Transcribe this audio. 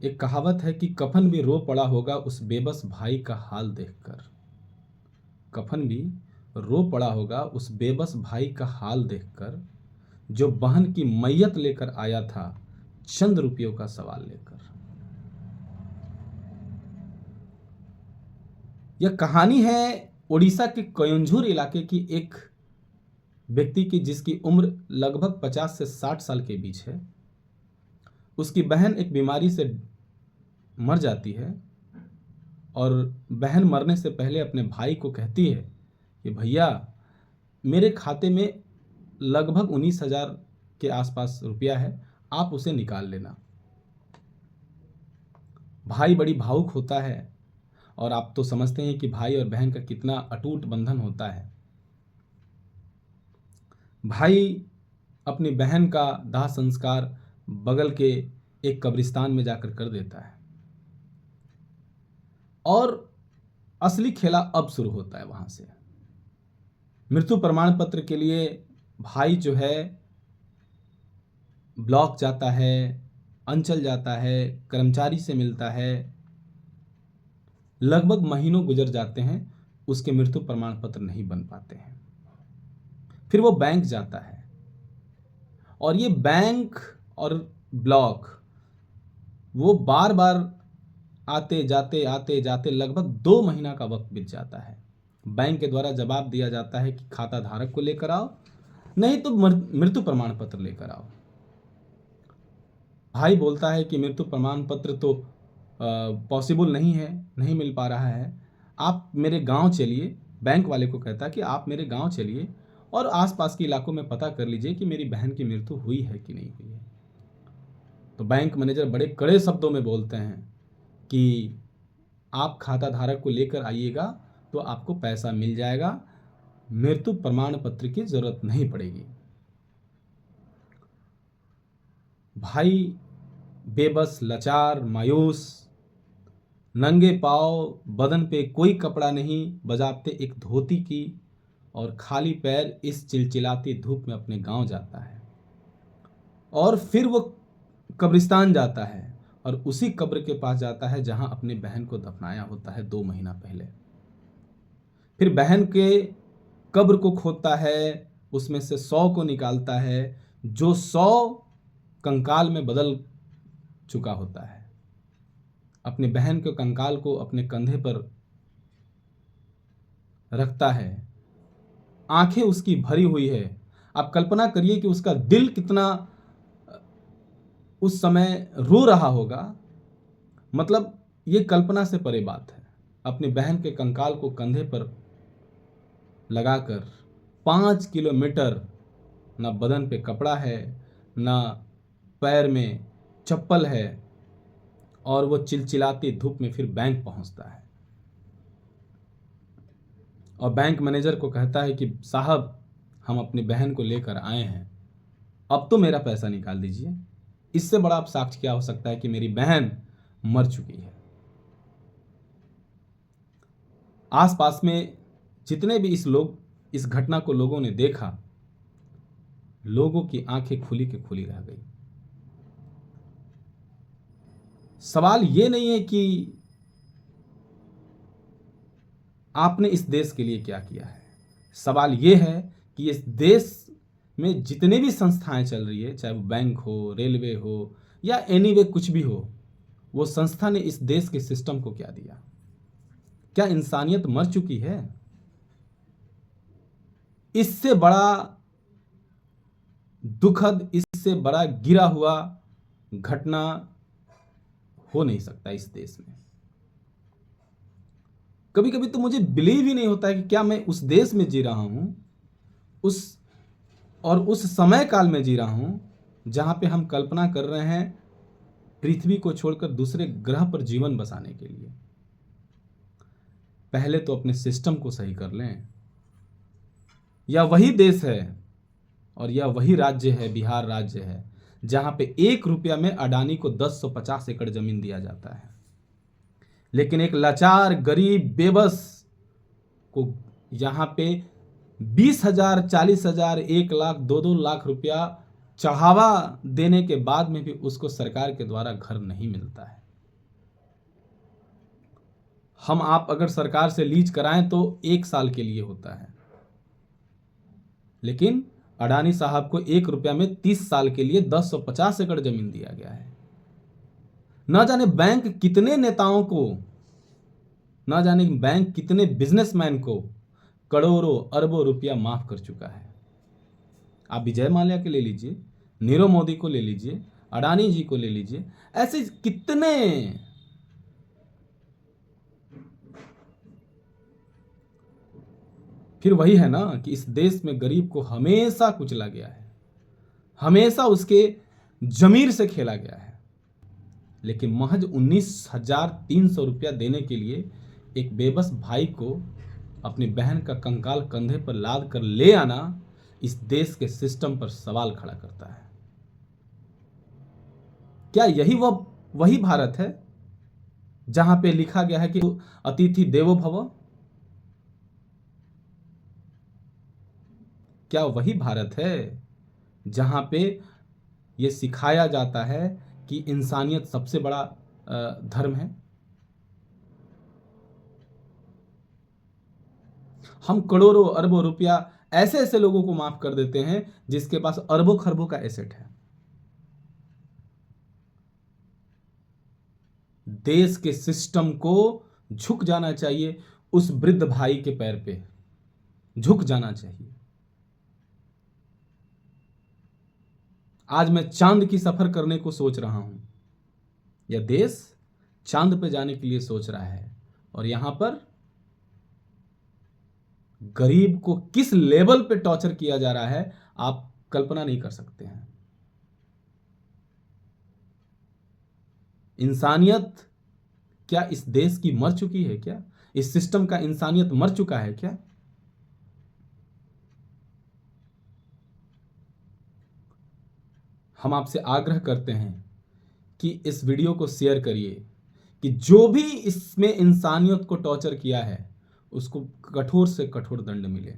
एक कहावत है कि कफन भी रो पड़ा होगा उस बेबस भाई का हाल देखकर। कफन भी रो पड़ा होगा उस बेबस भाई का हाल देखकर, जो बहन की मैयत लेकर आया था चंद रुपयों का सवाल लेकर। यह कहानी है उड़ीसा के कयंझूर इलाके की एक व्यक्ति की, जिसकी उम्र लगभग 50 से 60 साल के बीच है। उसकी बहन एक बीमारी से मर जाती है और बहन मरने से पहले अपने भाई को कहती है कि भैया, मेरे खाते में लगभग 19,000 के आसपास रुपया है, आप उसे निकाल लेना। भाई बड़ी भावुक होता है और आप तो समझते हैं कि भाई और बहन का कितना अटूट बंधन होता है। भाई अपनी बहन का दाह संस्कार बगल के एक कब्रिस्तान में जाकर कर देता है और असली खेला अब शुरू होता है। वहां से मृत्यु प्रमाण पत्र के लिए भाई जो है ब्लॉक जाता है, अंचल जाता है, कर्मचारी से मिलता है। लगभग महीनों गुजर जाते हैं, उसके मृत्यु प्रमाण पत्र नहीं बन पाते हैं। फिर वो बैंक जाता है और ये बैंक और ब्लॉक वो बार बार आते जाते लगभग 2 महीना का वक्त बीत जाता है। बैंक के द्वारा जवाब दिया जाता है कि खाता धारक को लेकर आओ, नहीं तो मृत्यु प्रमाण पत्र लेकर आओ। भाई बोलता है कि मृत्यु प्रमाण पत्र तो पॉसिबल नहीं है, नहीं मिल पा रहा है, आप मेरे गांव चलिए। बैंक वाले को कहता है कि आप मेरे गांव चलिए और आसपास के इलाकों में पता कर लीजिए कि मेरी बहन की मृत्यु हुई है कि नहीं हुई है। तो बैंक मैनेजर बड़े कड़े शब्दों में बोलते हैं कि आप खाता धारक को लेकर आइएगा तो आपको पैसा मिल जाएगा, मृत्यु प्रमाण पत्र की जरूरत नहीं पड़ेगी। भाई बेबस, लाचार, मायूस, नंगे पांव, बदन पे कोई कपड़ा नहीं, बजाते एक धोती की और खाली पैर इस चिलचिलाती धूप में अपने गांव जाता है। और फिर वो कब्रिस्तान जाता है और उसी कब्र के पास जाता है जहां अपनी बहन को दफनाया होता है 2 महीना पहले। फिर बहन के कब्र को खोदता है, उसमें से 100 को निकालता है, जो 100 कंकाल में बदल चुका होता है। अपनी बहन के कंकाल को अपने कंधे पर रखता है, आंखें उसकी भरी हुई है। आप कल्पना करिए कि उसका दिल कितना उस समय रो रहा होगा। मतलब ये कल्पना से परे बात है। अपनी बहन के कंकाल को कंधे पर लगाकर 5 किलोमीटर, ना बदन पे कपड़ा है, ना पैर में चप्पल है, और वो चिलचिलाती धूप में फिर बैंक पहुंचता है और बैंक मैनेजर को कहता है कि साहब, हम अपनी बहन को लेकर आए हैं, अब तो मेरा पैसा निकाल दीजिए। इससे बड़ा अब साक्ष्य क्या हो सकता है कि मेरी बहन मर चुकी है। आसपास में जितने भी इस घटना को लोगों ने देखा, लोगों की आंखें खुली की खुली रह गई। सवाल ये नहीं है कि आपने इस देश के लिए क्या किया है। सवाल ये है कि इस देश में जितने भी संस्थाएं चल रही है, चाहे वो बैंक हो, रेलवे हो या एनीवे कुछ भी हो, वो संस्था ने इस देश के सिस्टम को क्या दिया। क्या इंसानियत मर चुकी है? इससे बड़ा दुखद, इससे बड़ा गिरा हुआ घटना हो नहीं सकता इस देश में। कभी कभी तो मुझे बिलीव ही नहीं होता है कि क्या मैं उस देश में जी रहा हूं, उस समय काल में जी रहा हूं जहां पे हम कल्पना कर रहे हैं पृथ्वी को छोड़कर दूसरे ग्रह पर जीवन बसाने के लिए। पहले तो अपने सिस्टम को सही कर लें। यह वही देश है और यह वही राज्य है, बिहार राज्य है, जहां पे 1 रुपया में अडानी को 10-50 एकड़ जमीन दिया जाता है। लेकिन एक लाचार, गरीब, बेबस को यहां पे 20,000, 40,000, 1 लाख, 2-2 लाख रुपया चढ़ावा देने के बाद में भी उसको सरकार के द्वारा घर नहीं मिलता है। हम आप अगर सरकार से लीज कराएं तो 1 साल के लिए होता है, लेकिन अडानी साहब को 1 रुपया में 30 साल के लिए 1050 एकड़ जमीन दिया गया है। ना जाने बैंक कितने नेताओं को, ना जाने बैंक कितने बिजनेसमैन को करोड़ों अरबों रुपया माफ कर चुका है। आप विजय माल्या के ले लीजिए, नीरव मोदी को ले लीजिए, अडानी जी को ले लीजिए, ऐसे कितने। फिर वही है ना कि इस देश में गरीब को हमेशा कुचला गया है, हमेशा उसके जमीर से खेला गया है। लेकिन महज 19,300 रुपया देने के लिए एक बेबस भाई को अपनी बहन का कंकाल कंधे पर लाद कर ले आना इस देश के सिस्टम पर सवाल खड़ा करता है। क्या यही वही भारत है जहां पे लिखा गया है कि अतिथि देवो भव? क्या वही भारत है जहां पे ये सिखाया जाता है कि इंसानियत सबसे बड़ा धर्म है? हम करोड़ों अरबों रुपया ऐसे ऐसे लोगों को माफ कर देते हैं जिसके पास अरबों खरबों का एसेट है। देश के सिस्टम को झुक जाना चाहिए, उस वृद्ध भाई के पैर पे झुक जाना चाहिए। आज मैं चांद की सफर करने को सोच रहा हूं, यह देश चांद पे जाने के लिए सोच रहा है, और यहां पर गरीब को किस लेवल पे टॉर्चर किया जा रहा है आप कल्पना नहीं कर सकते हैं। इंसानियत क्या इस देश की मर चुकी है? क्या इस सिस्टम का इंसानियत मर चुका है क्या? हम आपसे आग्रह करते हैं कि इस वीडियो को शेयर करिए कि जो भी इसमें इंसानियत को टॉर्चर किया है उसको कठोर से कठोर दंड मिले।